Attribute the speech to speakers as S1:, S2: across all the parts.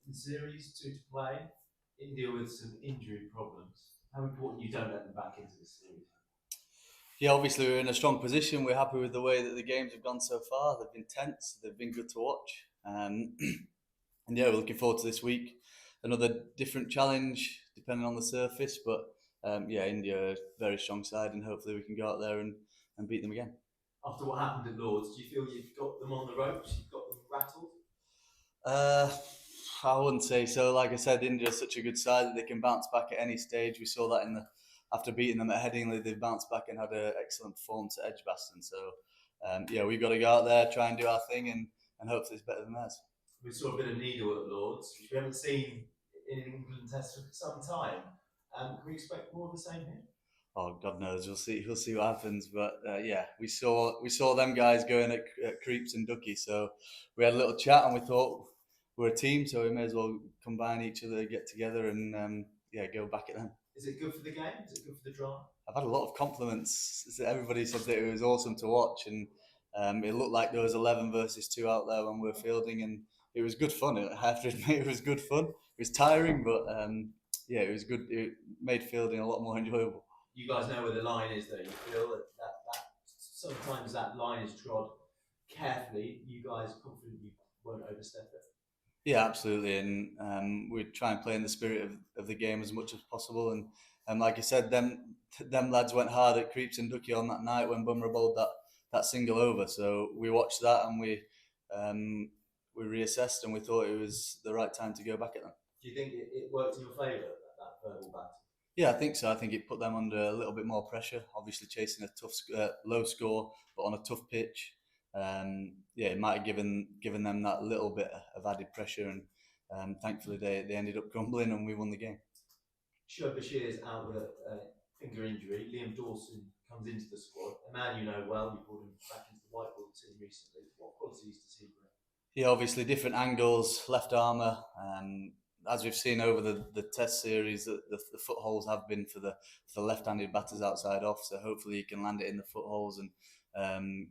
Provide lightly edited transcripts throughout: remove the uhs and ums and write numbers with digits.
S1: in the series, two to play. India with some injury problems. How important you don't let them back into the series?
S2: Yeah, obviously we're in a strong position. We're happy with the way that the games have gone so far. They've been tense. They've been good to watch. And yeah, we're looking forward to this week. Another different challenge, depending on the surface. But yeah, India are a very strong side, and hopefully we can go out there and beat them again.
S1: After what happened at Lords, do you feel you've got them on the ropes? You've got them rattled?
S2: Uh, I wouldn't say so. Like I said, India is such a good side that they can bounce back at any stage. We saw that in the after beating them at Headingley, they bounced back and had an excellent performance at Edgbaston. So yeah, we've got to go out there, try and do our thing, and hopefully it's better than theirs.
S1: We saw a bit of needle at Lords, which we haven't seen in an England test for some time. Can we expect more of the same here?
S2: Oh, God knows, we'll see. We'll see what happens. But yeah, we saw them guys going at Creeps and Ducky. So we had a little chat, and we thought we're a team, so we may as well combine each other, get together, and yeah, go back at them.
S1: Is it good for the game? Is it good for the drama?
S2: I've had a lot of compliments. Everybody said that it was awesome to watch, and it looked like there was 11 versus 2 out there when we were fielding, and it was good fun. I have to admit, it was good fun. It was tiring, but yeah, it was good. It made fielding a lot more enjoyable.
S1: You guys know where the line is, though. You feel that sometimes that line is trod carefully. You guys confident you won't overstep it?
S2: Yeah, absolutely, and we try and play in the spirit of the game as much as possible. And like I said, them lads went hard at Creeps and Ducky on that night when Bumrah bowled that single over. So we watched that and we reassessed and we thought it was the right time to go back at them.
S1: Do you think it worked in your favour, that verbal battle?
S2: Yeah, I think so. I think it put them under a little bit more pressure. Obviously, chasing a tough, low score, but on a tough pitch. Yeah, it might have given them that little bit of added pressure, and thankfully they ended up crumbling and we won the game.
S1: Shoaib Bashir's out with a finger injury. Liam Dawson comes into the squad. A man you know well. You brought him back into the white ball team recently. What qualities does he bring?
S2: Yeah, obviously different angles, left armour. As we've seen over the Test series, the footholes have been for the left-handed batters outside off. So hopefully he can land it in the footholes and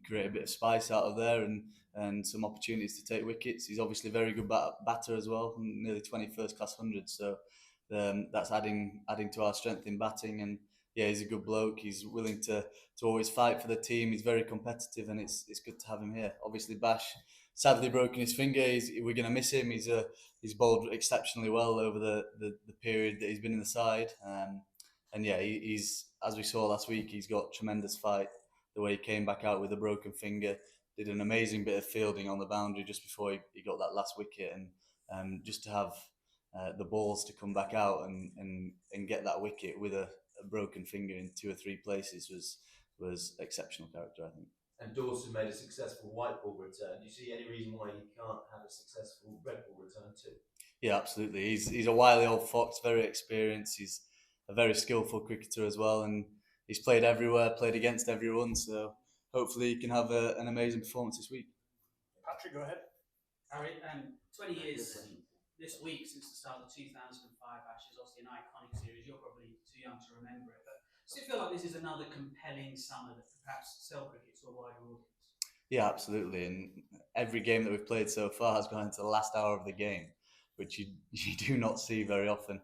S2: create a bit of spice out of there and some opportunities to take wickets. He's obviously a very good batter as well, nearly 20 first-class hundreds. So that's adding to our strength in batting. And yeah, he's a good bloke. He's willing to always fight for the team. He's very competitive, and it's good to have him here. Obviously, Bash sadly broken his finger. We're going to miss him. He's bowled exceptionally well over the period that he's been in the side. And yeah, he's as we saw last week, he's got tremendous fight. The way he came back out with a broken finger, did an amazing bit of fielding on the boundary just before he got that last wicket, and just to have the balls to come back out and get that wicket with a broken finger in 2 or 3 places was exceptional character, I think.
S1: And Dawson made a successful white ball return. Do you see any reason why he can't have a successful red ball return too?
S2: Yeah, absolutely. He's a wily old fox, very experienced. He's a very skillful cricketer as well, and he's played everywhere, played against everyone. So hopefully he can have an amazing performance this week.
S3: Patrick, go ahead.
S4: Harry, 20 years this week since the start of the 2005 Ashes, obviously an iconic series. You're probably too young to remember it, but does it feel like this is another compelling summer that could perhaps sell cricket to a wider audience?
S2: Yeah, absolutely. And every game that we've played so far has gone into the last hour of the game, which you do not see very often.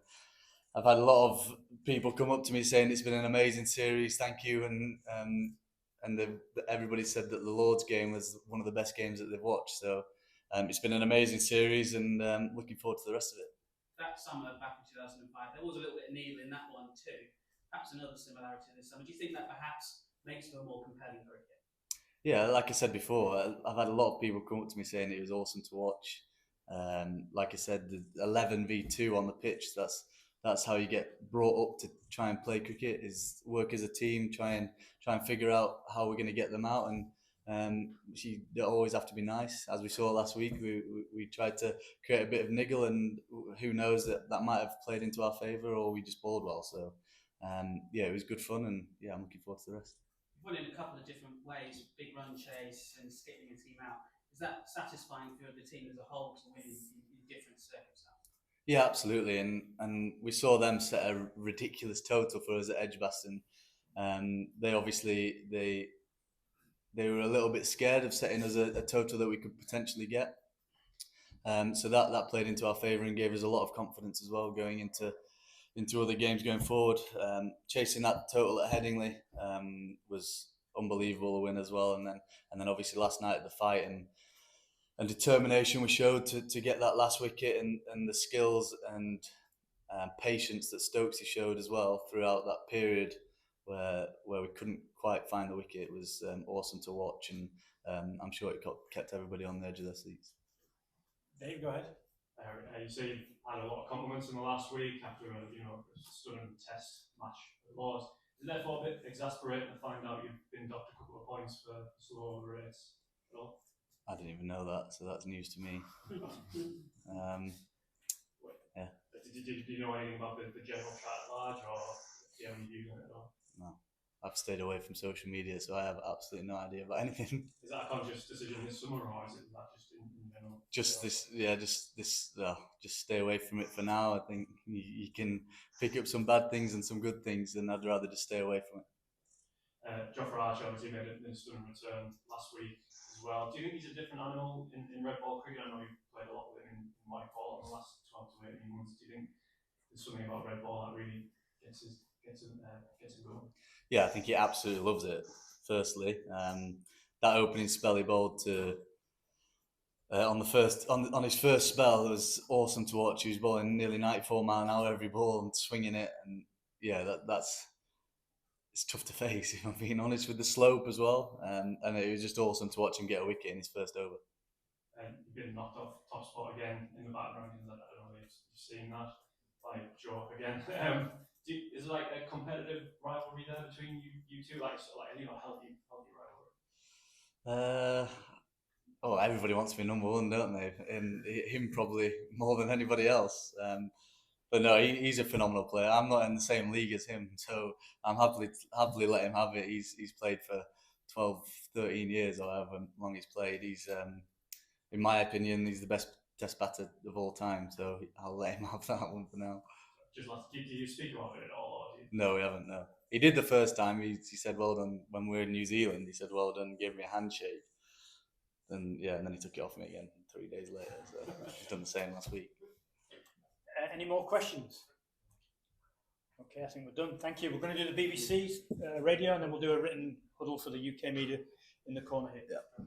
S2: I've had a lot of people come up to me saying it's been an amazing series, thank you, and everybody said that the Lords game was one of the best games that they've watched. So it's been an amazing series, and looking forward to the rest of it.
S4: That summer back in 2005, there was a little bit of needle in that one too. Perhaps another similarity this summer. Do you think that perhaps makes for a more compelling cricket?
S2: Yeah, like I said before, I've had a lot of people come up to me saying it was awesome to watch. Like I said, the 11v2 on the pitch, that's how you get brought up to try and play cricket, is work as a team, try and figure out how we're going to get them out, and they always have to be nice. As we saw last week, we tried to create a bit of niggle, and who knows, that might have played into our favour, or we just bowled well. So yeah, it was good fun, and yeah, I'm looking forward to the rest.
S4: You've won in a couple of different ways, big run chase and skipping a team out. Is that satisfying for the team as a whole to win in different circumstances?
S2: Yeah, absolutely, and we saw them set a ridiculous total for us at Edgbaston. They obviously they were a little bit scared of setting us a total that we could potentially get. So that played into our favour and gave us a lot of confidence as well going into other games going forward. Chasing that total at Headingley was unbelievable, a win as well, and then obviously last night the fight and determination we showed to get that last wicket, and the skills and patience that Stokesy showed as well throughout that period where we couldn't quite find the wicket. It was awesome to watch, and I'm sure it kept everybody on the edge of their seats.
S3: Dave, go ahead.
S5: You say you've had a lot of compliments in the last week after a stunning Test match at Lords. Is it therefore a bit exasperating to find out you've been docked a couple of points for slow over rates at all?
S2: I didn't even know that, so that's news to me. Yeah.
S5: Did you know anything about the general chat at large, or do you have any views on it at all?
S2: No, I've stayed away from social media, so I have absolutely no idea about anything.
S5: Is that a conscious decision this summer, or is it that just in general?
S2: Just stay away from it for now. I think you can pick up some bad things and some good things, and I'd rather just stay away from it.
S5: Jofra Archer obviously made a stunning return last week as well. Do you think he's a different animal in red ball cricket? I know you've played a lot with him in white ball in the last 12 to 18 months. Do you think there's something about red ball that really gets him going?
S2: Yeah, I think he absolutely loves it. Firstly, that opening spell he bowled to on his first spell, it was awesome to watch. He was bowling nearly 94 mile an hour every ball and swinging it, and yeah, it's tough to face, if I'm being honest, with the slope as well. And it was just awesome to watch him get a wicket in his first over.
S5: You've been knocked off top spot again in the batting rankings. I don't know if you've seen that by Joe again. Is there like a competitive rivalry there between you two, like healthy rivalry?
S2: Everybody wants to be number one, don't they? And him probably more than anybody else. But no, he's a phenomenal player. I'm not in the same league as him, so I'm happily let him have it. He's played for 12, 13 years or however long he's played. He's, in my opinion, he's the best Test batter of all time. So I'll let him have that one for now.
S5: Do you speak about it at all? Or
S2: No, we haven't. No, he did the first time. He said well done when we were in New Zealand. He said well done, gave me a handshake. And then he took it off me again 3 days later. So he's done the same last week.
S3: Any more questions? Okay, I think we're done. Thank you. We're going to do the BBC's radio, and then we'll do a written huddle for the UK media in the corner here.
S2: Yeah.